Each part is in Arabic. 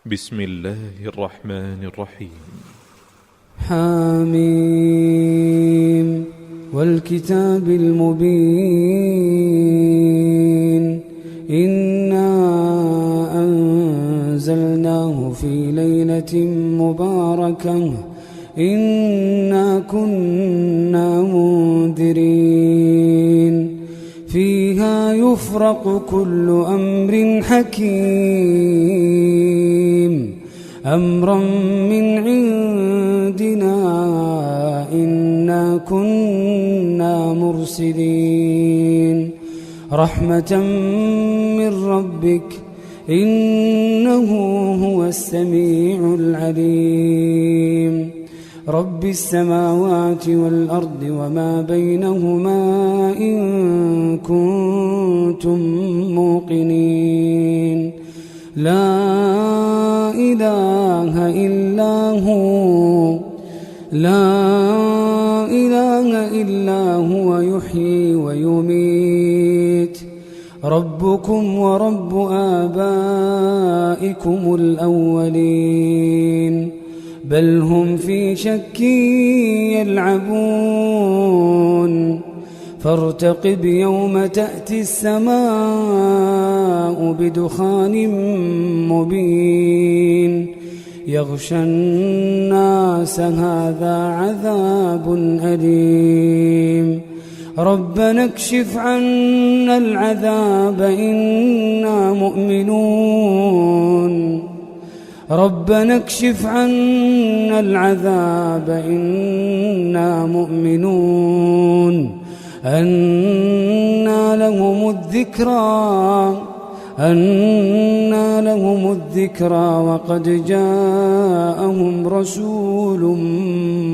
بسم الله الرحمن الرحيم. حميم والكتاب المبين إنا أنزلناه في ليلة مباركة إنا كنا منذرين فيها يفرق كل أمر حكيم أمرا من عندنا إنا كنا مرسلين رحمة من ربك إنه هو السميع العليم رب السماوات والأرض وما بينهما إن كنتم موقنين لا إله إلا هو يحيي ويميت ربكم ورب آبائكم الأولين بل هم في شك يلعبون فارتقب يوم تأتي السماء بدخان مبين يغشى الناس هذا عذاب أليم ربنا اكشف عنا العذاب إنا مؤمنون ربنا اكشف عنا العذاب إنا مؤمنون أنى لهم الذكرى وقد جاءهم رسول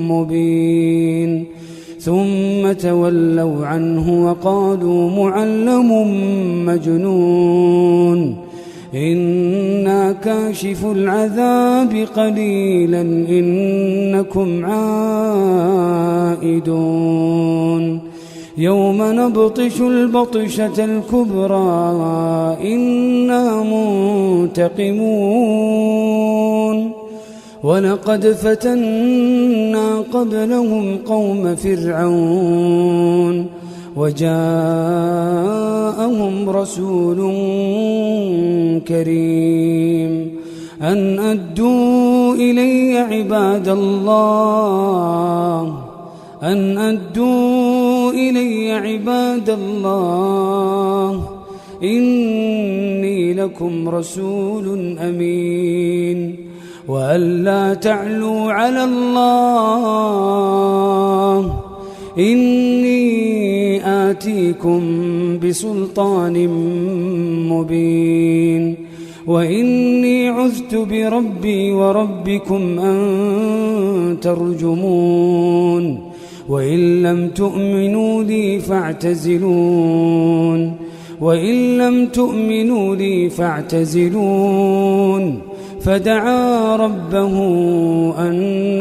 مبين ثم تولوا عنه وقالوا معلم مجنون إنا كاشف العذاب قليلا إنكم عائدون يوم نبطش البطشة الكبرى إنا منتقمون ولقد فتنا قبلهم قوم فرعون وجاءهم رسول كريم أن أدوا إلي عباد الله إني لكم رسول أمين وأن لا تعلوا على الله إني آتيكم بسلطان مبين وإني عذت بربي وربكم أن ترجمون وإن لم تؤمنوا لي فاعتزلون فدعا ربه أن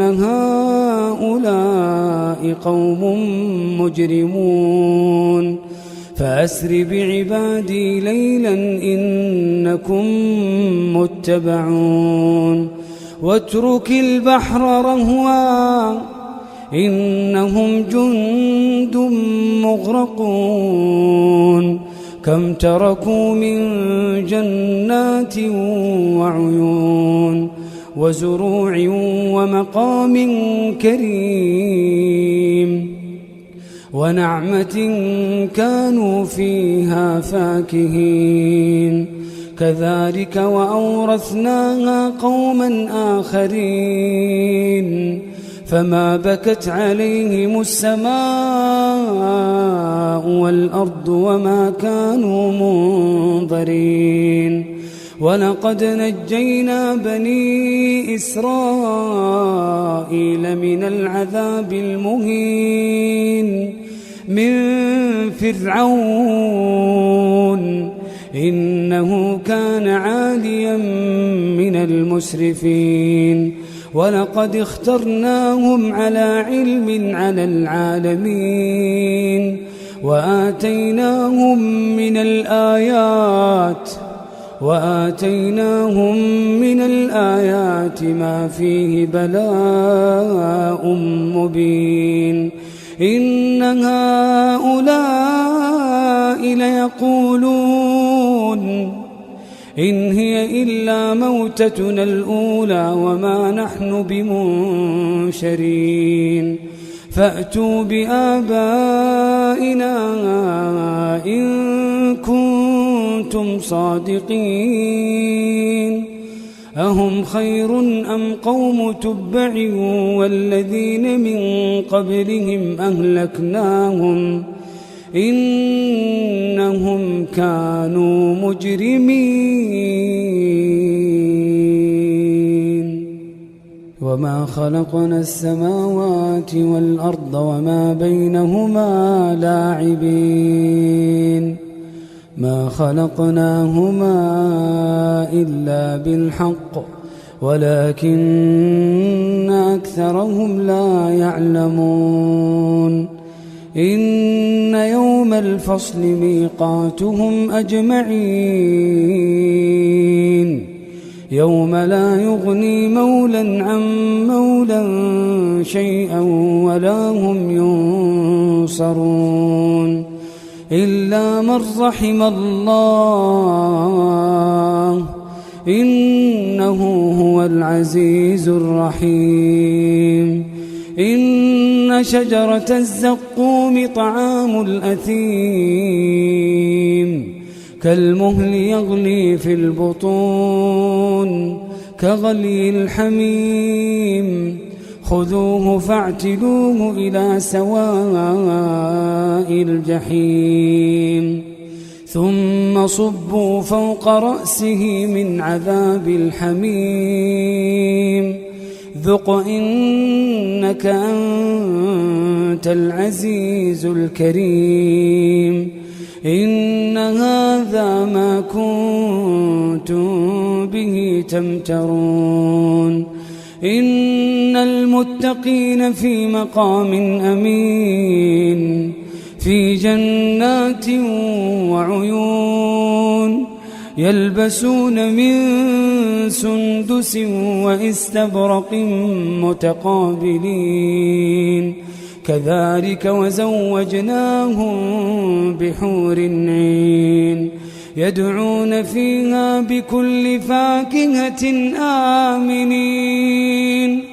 هؤلاء قوم مجرمون فأسر بعبادي ليلا إنكم متبعون واترك البحر رهوا إنهم جند مغرقون كم تركوا من جنات وعيون وزروع ومقام كريم ونعمة كانوا فيها فاكهين كذلك وأورثناها قوما آخرين فما بكت عليهم السماء والأرض وما كانوا منظرين ولقد نجينا بني إسرائيل من العذاب المهين من فرعون إنه كان عاليا من المسرفين ولقد اخترناهم على علم على العالمين وآتيناهم من الآيات وآتيناهم من الآيات ما فيه بلاء مبين إن هؤلاء ليقولون إن هي إلا موتتنا الأولى وما نحن بمنشرين فأتوا بآبائنا إن كنتم صادقين أهم خير أم قوم تبع والذين من قبلهم أهلكناهم إنهم كانوا مجرمين وما خلقنا السماوات والأرض وما بينهما لاعبين ما خلقناهما إلا بالحق ولكن أكثرهم لا يعلمون إن يوم الفصل ميقاتهم أجمعين يوم لا يغني مولا عن مولا شيئا ولا هم ينصرون إلا من رحم الله إنه هو العزيز الرحيم إن شجرة الزقوم طعام الأثيم كالمهل يغلي في البطون كغلي الحميم خذوه فاعتلوه إلى سواء الجحيم ثم صبوا فوق رأسه من عذاب الحميم ذق إنك أنت العزيز الكريم إن هذا ما كنتم به تمترون إن المتقين في مقام أمين في جنات وعيون يلبسون من سندس وإستبرق متقابلين كذلك وزوجناهم بحور عين يدعون فيها بكل فاكهة آمنين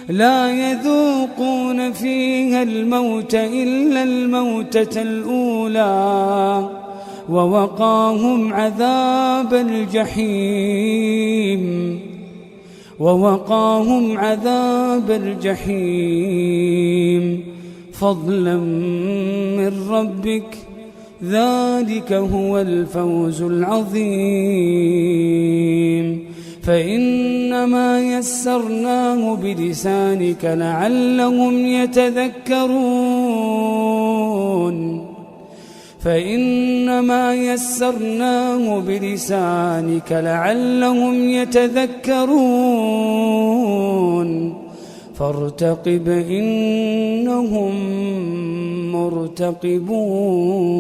لا يذوقون فيها الموت إلا الموتة الأولى ووقاهم عذاب الجحيم فضلا من ربك ذلك هو الفوز العظيم فإنما يسرناه بلسانك لعلهم يتذكرون فارتقب إنهم مرتقبون